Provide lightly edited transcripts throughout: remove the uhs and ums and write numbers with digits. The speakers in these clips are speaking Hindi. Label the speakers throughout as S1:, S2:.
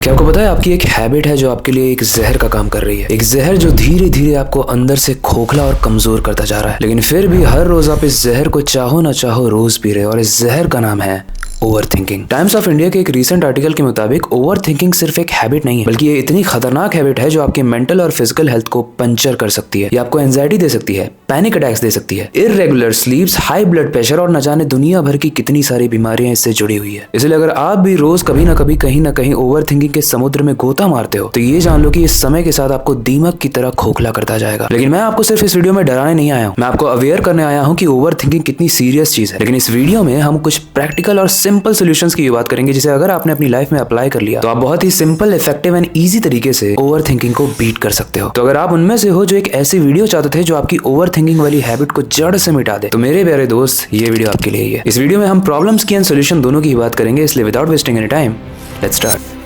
S1: क्या आपको पता है आपकी एक हैबिट है जो आपके लिए एक जहर का काम कर रही है। एक जहर जो धीरे धीरे आपको अंदर से खोखला और कमजोर करता जा रहा है, लेकिन फिर भी हर रोज आप इस जहर को चाहो ना चाहो रोज पी रहे हो, और इस जहर का नाम है over thinking. Times of India के एक रीसेंट आर्टिकल के मुताबिक ओवर थिंकिंग सिर्फ एक हैबिट नहीं है, बल्कि ये इतनी खतरनाक हैबिट है जो आपकी मेंटल और फिजिकल हेल्थ को पंचर कर सकती है। ये आपको एंजाइटी दे सकती है, पैनिक अटैक्स दे सकती है, इररेगुलर स्लीप्स, हाई ब्लड प्रेशर और न जाने दुनिया भर की कितनी सारी बीमारियां इससे जुड़ी हुई है। इसलिए अगर आप भी रोज कभी ना कभी कहीं ना कहीं ओवर थिंकिंग के समुद्र में गोता मारते हो तो ये जान लो कि इस समय के साथ आपको दीमक की तरह खोखला करता जाएगा। लेकिन मैं आपको सिर्फ इस वीडियो में डराने नहीं आया हूँ, मैं आपको अवेयर करने आया हूँ कि ओवर थिंकिंग कितनी सीरियस चीज है। लेकिन इस वीडियो में हम कुछ प्रैक्टिकल और सिंपल सोल्यूशंस की बात करेंगे जिसे अगर आपने अपनी लाइफ में अप्लाई कर लिया तो आप बहुत ही सिंपल, इफेक्टिव एंड इजी तरीके से ओवर थिंकिंग को बीट कर सकते हो। तो अगर आप उनमें से हो जो एक ऐसी वीडियो चाहते थे जो आपकी ओवर थिंकिंग वाली हैबिट को जड़ से मिटा दे, तो मेरे प्यारे दोस्त ये वीडियो आपके लिए ही है। इस वीडियो में हम प्रॉब्लम्स की एंड सोल्यूशन दोनों की ही बात करेंगे, इसलिए without wasting any time let's start.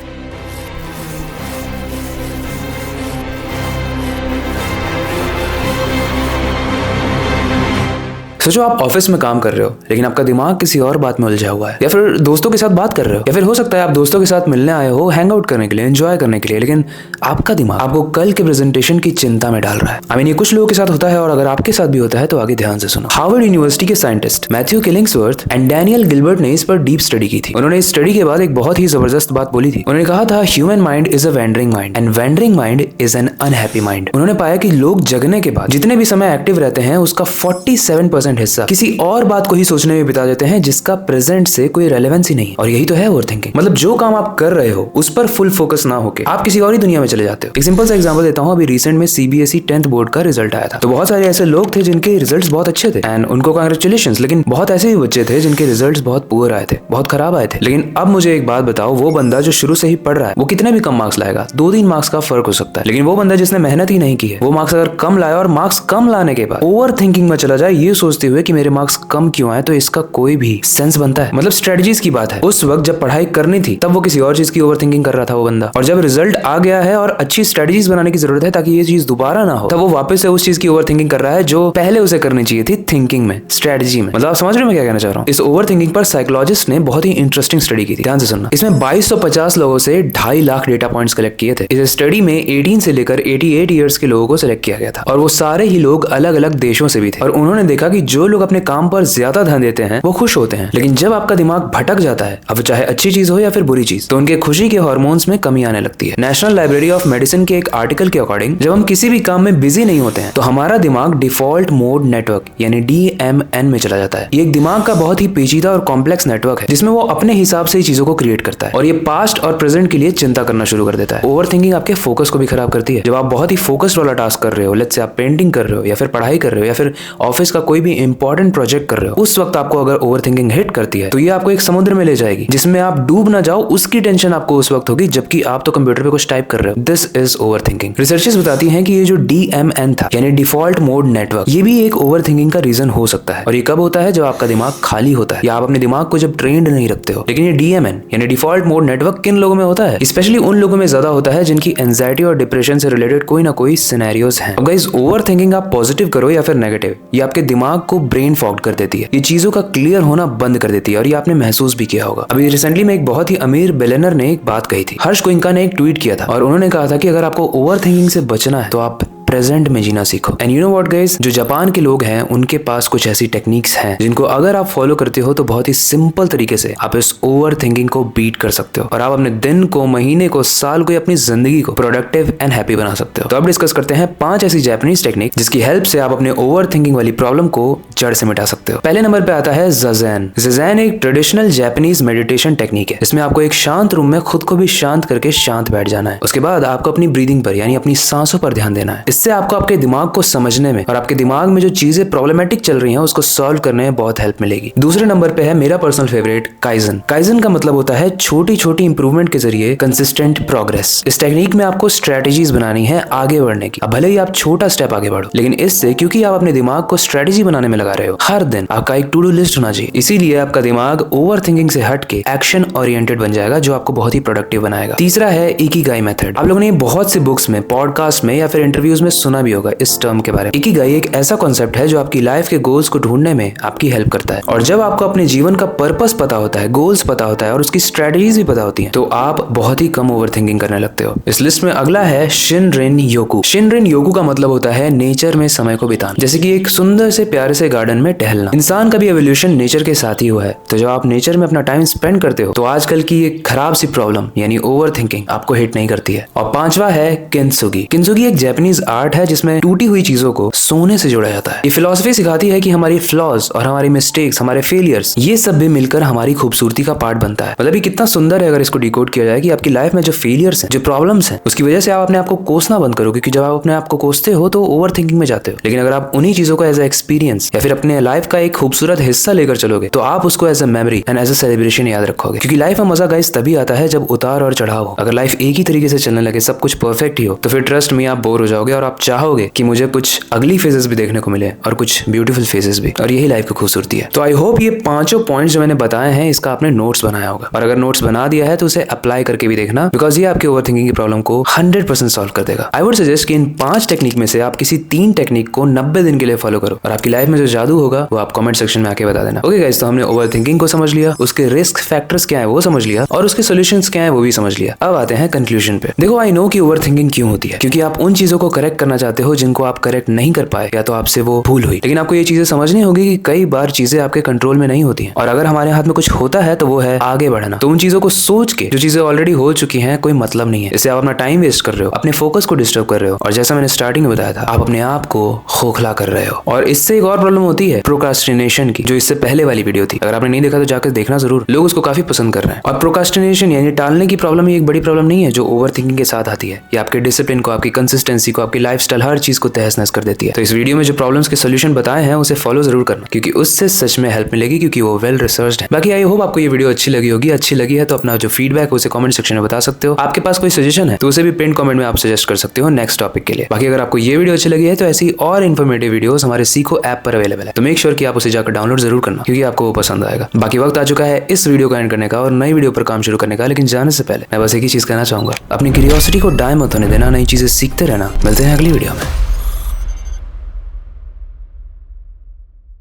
S1: सोचो आप ऑफिस में काम कर रहे हो लेकिन आपका दिमाग किसी और बात में उलझा हुआ है, या फिर दोस्तों के साथ बात कर रहे हो, या फिर हो सकता है आप दोस्तों के साथ मिलने आए हो हैंग आउट करने के लिए, एंजॉय करने के लिए, लेकिन आपका दिमाग आपको कल के प्रेजेंटेशन की चिंता में डाल रहा है। आई मीन ये कुछ लोगों के साथ होता है और अगर आपके साथ भी होता है तो आगे ध्यान से सुनो। हार्वर्ड यूनिवर्सिटी के scientist Matthew Killingsworth and Daniel Gilbert ने इस पर डीप स्टडी की थी। उन्होंने इस स्टडी के बाद एक बहुत ही जबरदस्त बात बोली थी। उन्होंने कहा था human mind is a wandering mind and wandering mind is an unhappy mind. उन्होंने पाया कि लोग जगने के बाद जितने भी समय एक्टिव रहते हैं उसका 47% हिस्सा किसी और बात को ही सोचने में बिता देते हैं जिसका प्रेजेंट से कोई रेलेवेंस ही नहीं। और यही तो है ओवर थिंकिंग। मतलब जो काम आप कर रहे हो उस पर फुल फोकस ना होके आप किसी और ही दुनिया में चले जाते हो। एक सिंपल सा एग्जांपल देता हूं, अभी रिसेंट में सीबीएसई 10th बोर्ड का रिजल्ट आया था, तो बहुत सारे ऐसे लोग थे जिनके रिजल्ट्स बहुत अच्छे थे एंड उनको कांग्रेचुलेशंस। लेकिन बहुत ऐसे भी बच्चे थे जिनके रिजल्ट्स बहुत पुअर आए थे, बहुत खराब आए थे। लेकिन अब मुझे एक बात बताओ, वो बंदा जो शुरू से ही पढ़ रहा है वो कितने भी कम मार्क्स लाएगा, 2-3 मार्क्स का फर्क हो सकता है। लेकिन वो बंदा जिसने मेहनत ही नहीं की है, वो मार्क्स अगर कम लाया और मार्क्स कम लाने के बाद ओवर थिंकिंग में चला जाए ये सोचते हुए कि मेरे मार्क्स कम क्यों आए, तो इसका कोई भी सेंस बनता है। मतलब स्ट्रेटजीज की बात है। उस वक्त जब पढ़ाई करनी थी तब वो किसी और चीज की ओवर थिंकिंग कर रहा था वो बंदा, और जब रिजल्ट आ गया है और अच्छी स्ट्रेटजीज बनाने की जरूरत है ताकि ये चीज दोबारा ना हो, तब वो वापस से उस चीज की ओवर थिंकिंग कर रहा है जो पहले उसे करनी चाहिए थी थिंकिंग में, स्ट्रेटजी में। मतलब आप समझ रहे हो मैं क्या कहना चाह रहा हूँ। इस ओवर थिंकिंग पर साइकोलॉजिस्ट ने बहुत ही इंटरेस्टिंग स्टडी की थी, ध्यान से सुनना। इसमें 2250 लोगों से 2.5 लाख डेटा पॉइंट्स कलेक्ट किए थे। इस स्टडी में 18 से लेकर 88 ईयर्स के लोगों को सिलेक्ट किया गया था, और वो सारे ही लोग अलग अलग देशों से भी थे। और उन्होंने देखा कि जो लोग अपने काम पर ज्यादा ध्यान देते हैं वो खुश होते हैं, लेकिन जब आपका दिमाग भटक जाता है, अब चाहे अच्छी चीज हो या फिर बुरी चीज, तो उनके खुशी के हार्मोन्स में कमी आने लगती है। नेशनल लाइब्रेरी ऑफ मेडिसिन के एक आर्टिकल के अकॉर्डिंग जब हम किसी भी काम में बिजी नहीं होते हैं तो हमारा दिमाग डिफॉल्ट मोड नेटवर्क यानी DMN में चला जाता है। ये एक दिमाग का बहुत ही पेचीदा और कॉम्प्लेक्स नेटवर्क है जिसमें वो अपने हिसाब से ही चीजों को क्रिएट करता है, और ये पास्ट और प्रेजेंट के लिए चिंता करना शुरू कर देता है। ओवर थिंकिंग आपके फोकस को भी खराब करती है। जब आप बहुत ही फोकस्ड वाला टास्क कर रहे हो, लेट्स से आप पेंटिंग कर रहे हो या फिर पढ़ाई कर रहे हो या फिर ऑफिस का कोई भी इंपॉर्टेंट प्रोजेक्ट कर रहे हो, उस वक्त आपको अगर ओवर थिंकिंग हिट करती है तो ये आपको एक समुद्र में ले जाएगी जिसमें आप डूब ना जाओ उसकी टेंशन आपको उस वक्त होगी जबकि आप तो कंप्यूटर पे कुछ टाइप कर रहे हो। This is over thinking. Researches बताती हैं कि ये जो DMN था यानी डिफॉल्ट मोड नेटवर्क, ये भी एक ओवर थिंकिंग का रीजन हो सकता है। और ये कब होता है? जब आपका दिमाग खाली होता है या आप अपने दिमाग को जब ट्रेंड नहीं रखते हो। लेकिन ये DMN यानी डिफॉल्ट मोड नेटवर्क किन लोगों में होता है? स्पेशली उन लोगों में ज्यादा होता है जिनकी एंजाइटी और डिप्रेशन से रिलेटेड कोई ना कोई सिनेरियोज हैं। अब गाइस, ओवर थिंकिंग आप पॉजिटिव करो या फिर नेगेटिव, ये आपके दिमाग को ब्रेन फॉग कर देती है। ये चीजों का क्लियर होना बंद कर देती है, और ये आपने महसूस भी किया होगा। अभी रिसेंटली में एक बहुत ही अमीर बिलियनर ने एक बात कही थी। हर्ष गोइंका ने एक ट्वीट किया था और उन्होंने कहा था कि अगर आपको ओवर थिंकिंग से बचना है तो आप प्रेजेंट में जीना सीखो। And you know what guys, जो जापान के लोग हैं उनके पास कुछ ऐसी टेक्निक्स हैं जिनको अगर आप फॉलो करते हो तो बहुत ही सिंपल तरीके से आप इस ओवर थिंकिंग को बीट कर सकते हो, और आप अपने दिन को, महीने को, साल को या अपनी जिंदगी को प्रोडक्टिव एंड हैप्पी बना सकते हो। तो अब डिस्कस करते हैं 5 ऐसी जापानीज टेक्निक जिसकी हेल्प से आप अपने ओवर थिंकिंग वाली प्रॉब्लम को जड़ से मिटा सकते हो। पहले नंबर पे आता है ज़ेन। ज़ेन एक ट्रेडिशनल जापानीज मेडिटेशन टेक्निक है। इसमें आपको एक शांत रूम में खुद को भी शांत करके शांत बैठ जाना है। उसके बाद आपको अपनी ब्रीदिंग पर यानी अपनी सांसों पर ध्यान देना है। इससे आपको आपके दिमाग को समझने में और आपके दिमाग में जो चीजें प्रॉब्लमेटिक चल रही हैं उसको सॉल्व करने में बहुत हेल्प मिलेगी। दूसरे नंबर पे है मेरा पर्सनल फेवरेट काइजन। काइजन का मतलब होता है छोटी छोटी इंप्रूवमेंट के जरिए कंसिस्टेंट प्रोग्रेस। इस टेक्निक में आपको स्ट्रेटेजीज बनानी है आगे बढ़ने की। अब भले ही आप छोटा स्टेप आगे बढ़ो, लेकिन इससे क्योंकि आप अपने दिमाग को स्ट्रेटेजी बनाने में लगा रहे हो, हर दिन आपका एक टू डू लिस्ट होना चाहिए। इसीलिए आपका दिमाग ओवर थिंकिंग से हट के एक्शन ओरिएंटेड बन जाएगा जो आपको बहुत ही प्रोडक्टिव बनाएगा। तीसरा है इकिगाई मेथड। आप लोगों ने बहुत सी बुक्स में, पॉडकास्ट में या फिर इंटरव्यूज में सुना भी होगा इस टर्म के बारे में। इकिगाई एक ऐसा कॉन्सेप्ट है जो आपकी लाइफ के गोल्स को ढूंढने में आपकी हेल्प करता है। और जब आपको अपने जीवन का पर्पस पता होता है, गोल्स पता होता है और उसकी स्ट्रेटजीज भी पता होती है, तो आप बहुत ही कम ओवरथिंकिंग करने लगते हो। इस लिस्ट में अगला है शिनरिन योकू। शिनरिन योकू का मतलब होता है नेचर में समय को बिताना, जैसे कि एक सुंदर से प्यारे से गार्डन में टहलना। इंसान का भी एवोल्यूशन नेचर के साथ ही हुआ है, तो जब आप नेचर में अपना टाइम स्पेंड करते हो तो आजकल की एक खराब सी प्रॉब्लम यानी ओवरथिंकिंग आपको हिट नहीं करती है। और पांचवा है किंसुगी। किंसुगी एक जापानीज आर्ट है जिसमें टूटी हुई चीजों को सोने से जोड़ा जाता है। ये फिलॉसफी सिखाती है कि हमारी फ्लॉज और हमारी मिस्टेक्स, हमारे फेलियर्स, ये सब भी मिलकर हमारी खूबसूरती का पार्ट बनता है। मतलब ये कितना सुंदर है अगर इसको डिकोड किया जाए कि आपकी लाइफ में जो फेलियर्स हैं, जो प्रॉब्लम्स हैं, उसकी वजह से आप अपने आप को कोसना बंद करो, क्योंकि जब आप अपने आप को कोसते हो तो ओवरथिंकिंग में जाते हो। लेकिन अगर आप उन्हीं चीजों को एज अ एक्सपीरियंस या फिर अपने लाइफ का एक खूबसूरत हिस्सा लेकर चलोगे तो आप उसको as a memory and as a celebration याद रखोगे। क्योंकि लाइफ में मजा गाइस तभी आता है जब उतार और चढ़ाव हो। अगर लाइफ एक ही तरीके से चलने लगे, सब कुछ परफेक्ट ही हो, तो फिर ट्रस्ट में आप बोर हो जाओगे और आप चाहोगे कि मुझे कुछ अगली फेजेस भी देखने को मिले और कुछ ब्यूटीफुल फेजेस भी। और यही लाइफ की खूबसूरती है। तो आई होप ये पांचों पॉइंट्स जो मैंने बताए हैं इसका आपने नोट्स बनाया होगा, और अगर नोट्स बना दिया है तो उसे अप्लाई करके भी देखना, बिकॉज ये आपके ओवरथिंकिंग की प्रॉब्लम को 100% सॉल्व कर देगा। आई वुड सजेस्ट कि इन 5 टेक्निक में से आप किसी 3 टेक्निक को 90 दिन के लिए फॉलो करो और आपकी लाइफ में जो जादू होगा वो आप कमेंट सेक्शन में आके बता देना। ओके गाइस, तो हमने ओवरथिंकिंग को समझ लिया, उसके रिस्क फैक्टर्स क्या है वो समझ लिया और उसके सॉल्यूशंस क्या है वो भी समझ लिया। अब आते हैं कंक्लूजन पे। देखो, आई नो कि ओवरथिंकिंग क्यों होती है, क्योंकि आप उन चीजों को करेक्ट करना चाहते हो जिनको आप करेक्ट नहीं कर पाए, या तो आपसे वो भूल हुई। लेकिन आपको ये चीजें समझनी होगी कि कई बार चीजें आपके कंट्रोल में नहीं होती हैं, और अगर हमारे हाथ में कुछ होता है तो वो है आगे बढ़ना। तो उन चीजों को सोच के जो चीजें ऑलरेडी हो चुकी हैं कोई मतलब नहीं है। इससे आप अपना टाइम वेस्ट कर रहे हो, अपने फोकस को डिस्टर्ब कर रहे हो, और जैसा मैंने स्टार्टिंग में बताया था, आप अपने आप को खोखला कर रहे हो। और इससे एक और प्रॉब्लम होती है प्रोक्रास्टिनेशन की, जो इससे पहले वाली वीडियो थी। अगर आपने नहीं देखा तो जाकर देखना जरूर, लोग उसको काफी पसंद कर रहे हैं। और प्रोक्रास्टिनेशन यानी टालने की प्रॉब्लम एक बड़ी प्रॉब्लम नहीं है जो ओवरथिंकिंग के साथ आती है। ये आपके डिसिप्लिन को, आपकी कंसिस्टेंसी को, आपकी लाइफस्टाइल, हर चीज को तहस नहस कर देती है। तो इस वीडियो में जो प्रॉब्लम्स के सोल्यूशन बताए हैं उसे फॉलो जरूर करना, क्योंकि उससे सच में हेल्प मिलेगी, क्योंकि वो वेल रिसर्च्ड है। बाकी आई होप आपको ये वीडियो अच्छी लगी होगी। अच्छी लगी है तो अपना जो फीडबैक है उसे कमेंट सेक्शन में बता सकते हो। आपके पास कोई सजेशन है तो उसे भी पिन कमेंट में आप सजेस्ट कर सकते हो नेक्स्ट टॉपिक के लिए। बाकी अगर आपको ये वीडियो अच्छी लगी है तो ऐसी और इन्फॉर्मेटिव वीडियोस हमारे सीखो ऐप पर अवेलेबल है, तो मेक श्योर कि आप उसे जाकर डाउनलोड जरूर करना, क्योंकि आपको वो पसंद आएगा। बाकी वक्त आ चुका है इस वीडियो को एंड करने का और नई वीडियो पर काम शुरू करने का। लेकिन जाने से पहले मैं बस एक ही चीज कहना चाहूंगा, अपनी क्यूरियोसिटी को डाई मत होने देना, नई चीजें सीखते रहना। मिलते हैं अगली वीडियो में।